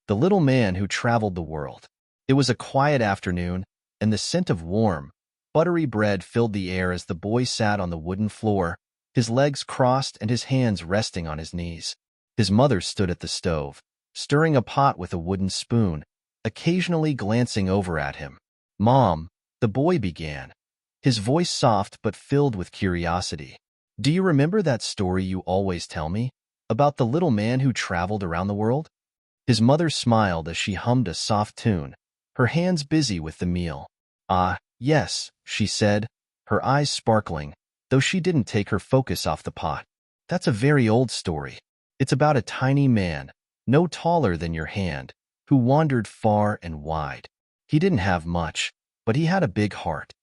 The Little Man Who Traveled the World. It was a quiet afternoon, and the scent of warm, buttery bread filled the air as the boy sat on the wooden floor, his legs crossed and his hands resting on his knees. His mother stood at the stove, stirring a pot with a wooden spoon, occasionally glancing over at him. "Mom," the boy began, his voice soft but filled with curiosity. "Do you remember that story you always tell me, about the little man who traveled around the world?" His mother smiled as she hummed a soft tune, her hands busy with the meal. "Ah, yes," she said, her eyes sparkling, though she didn't take her focus off the pot. "That's a very old story. It's about a tiny man, no taller than your hand, who wandered far and wide. He didn't have much, but he had a big heart.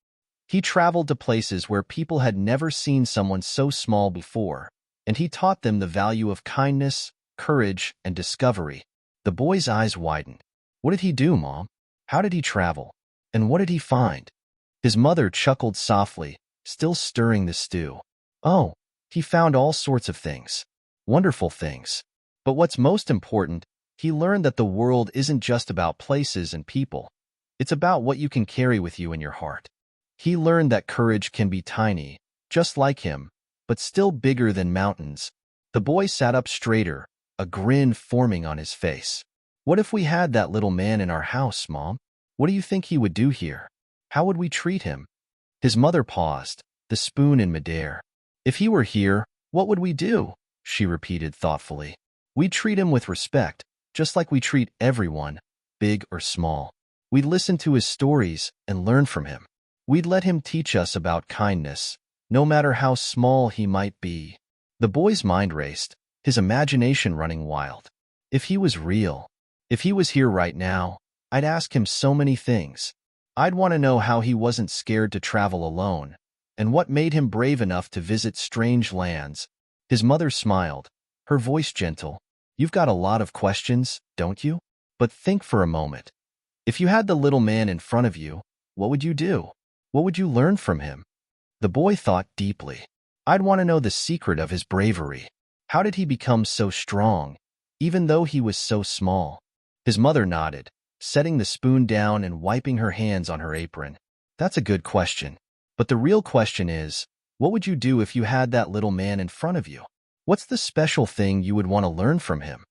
He traveled to places where people had never seen someone so small before, and he taught them the value of kindness, courage, and discovery." The boy's eyes widened. "What did he do, Mom? How did he travel? And what did he find?" His mother chuckled softly, still stirring the stew. "Oh, he found all sorts of things. Wonderful things. But what's most important, he learned that the world isn't just about places and people. It's about what you can carry with you in your heart. He learned that courage can be tiny, just like him, but still bigger than mountains." The boy sat up straighter, a grin forming on his face. "What if we had that little man in our house, Mom? What do you think he would do here? How would we treat him?" His mother paused, the spoon in midair. "If he were here, what would we do?" she repeated thoughtfully. "We'd treat him with respect, just like we treat everyone, big or small. We'd listen to his stories and learn from him. We'd let him teach us about kindness, no matter how small he might be." The boy's mind raced, his imagination running wild. If he was real, if he was here right now, I'd ask him so many things. I'd want to know how he wasn't scared to travel alone, and what made him brave enough to visit strange lands. His mother smiled, her voice gentle. "You've got a lot of questions, don't you? But think for a moment. If you had the little man in front of you, what would you do? What would you learn from him?" The boy thought deeply. "I'd want to know the secret of his bravery. How did he become so strong, even though he was so small?" His mother nodded, setting the spoon down and wiping her hands on her apron. "That's a good question. But the real question is, what would you do if you had that little man in front of you? What's the special thing you would want to learn from him?"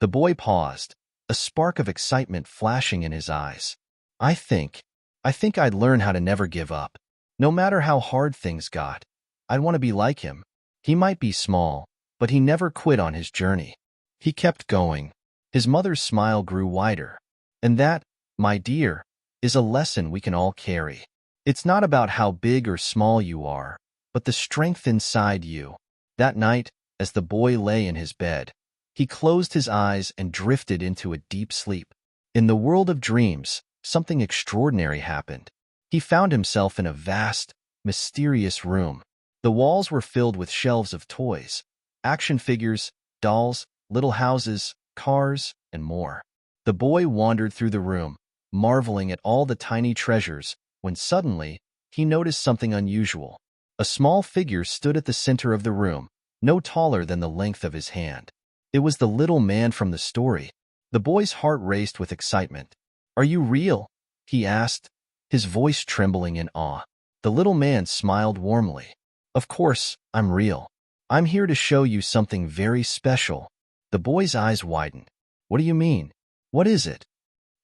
The boy paused, a spark of excitement flashing in his eyes. I think I'd learn how to never give up. No matter how hard things got, I'd want to be like him. He might be small, but he never quit on his journey. He kept going." His mother's smile grew wider. "And that, my dear, is a lesson we can all carry. It's not about how big or small you are, but the strength inside you." That night, as the boy lay in his bed, he closed his eyes and drifted into a deep sleep. In the world of dreams, something extraordinary happened. He found himself in a vast, mysterious room. The walls were filled with shelves of toys, action figures, dolls, little houses, cars, and more. The boy wandered through the room, marveling at all the tiny treasures, when suddenly, he noticed something unusual. A small figure stood at the center of the room, no taller than the length of his hand. It was the little man from the story. The boy's heart raced with excitement. "Are you real?" he asked, his voice trembling in awe. The little man smiled warmly. "Of course, I'm real. I'm here to show you something very special." The boy's eyes widened. "What do you mean? What is it?"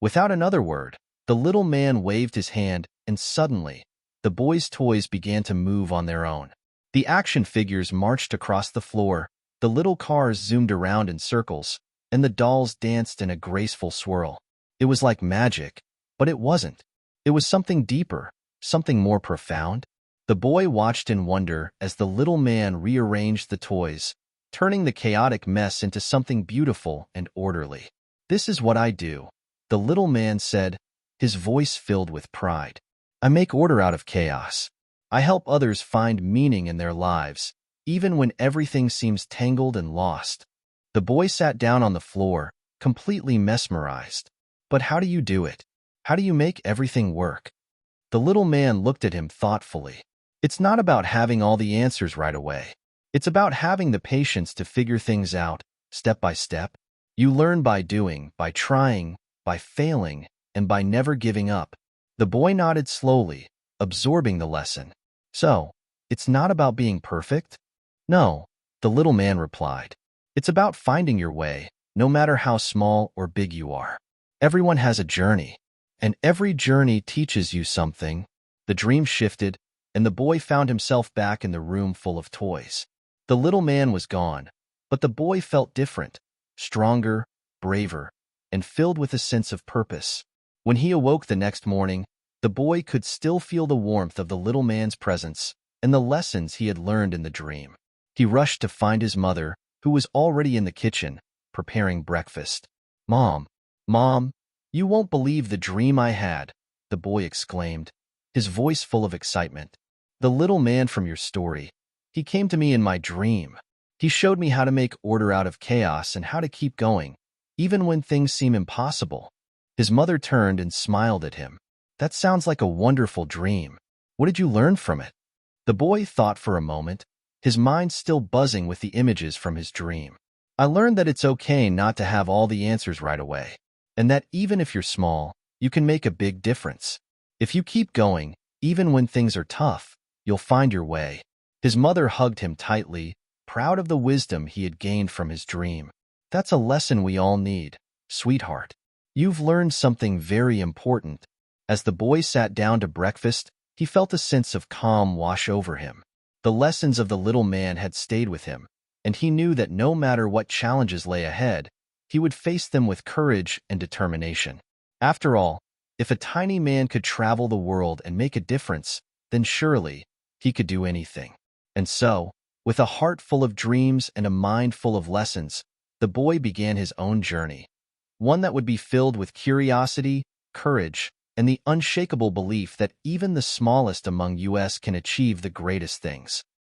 Without another word, the little man waved his hand, and suddenly, the boy's toys began to move on their own. The action figures marched across the floor, the little cars zoomed around in circles, and the dolls danced in a graceful swirl. It was like magic, but it wasn't. It was something deeper, something more profound. The boy watched in wonder as the little man rearranged the toys, turning the chaotic mess into something beautiful and orderly. "This is what I do," the little man said, his voice filled with pride. "I make order out of chaos. I help others find meaning in their lives, even when everything seems tangled and lost." The boy sat down on the floor, completely mesmerized. "But how do you do it? How do you make everything work?" The little man looked at him thoughtfully. "It's not about having all the answers right away. It's about having the patience to figure things out, step by step. You learn by doing, by trying, by failing, and by never giving up. The boy nodded slowly, absorbing the lesson. So, it's not about being perfect? No, the little man replied. It's about finding your way, no matter how small or big you are. Everyone has a journey, and every journey teaches you something. The dream shifted, and the boy found himself back in the room full of toys. The little man was gone, but the boy felt different, stronger, braver, and filled with a sense of purpose. When he awoke the next morning, the boy could still feel the warmth of the little man's presence and the lessons he had learned in the dream. He rushed to find his mother, who was already in the kitchen, preparing breakfast. Mom, you won't believe the dream I had, the boy exclaimed, his voice full of excitement. The little man from your story. He came to me in my dream. He showed me how to make order out of chaos and how to keep going, even when things seem impossible. His mother turned and smiled at him. That sounds like a wonderful dream. What did you learn from it? The boy thought for a moment, his mind still buzzing with the images from his dream. I learned that it's okay not to have all the answers right away, and that even if you're small, you can make a big difference. If you keep going, even when things are tough, you'll find your way. His mother hugged him tightly, proud of the wisdom he had gained from his dream. That's a lesson we all need, sweetheart. You've learned something very important. As the boy sat down to breakfast, he felt a sense of calm wash over him. The lessons of the little man had stayed with him, and he knew that no matter what challenges lay ahead, he would face them with courage and determination. After all, if a tiny man could travel the world and make a difference, then surely he could do anything. And so, with a heart full of dreams and a mind full of lessons, the boy began his own journey, one that would be filled with curiosity, courage, and the unshakable belief that even the smallest among us can achieve the greatest things.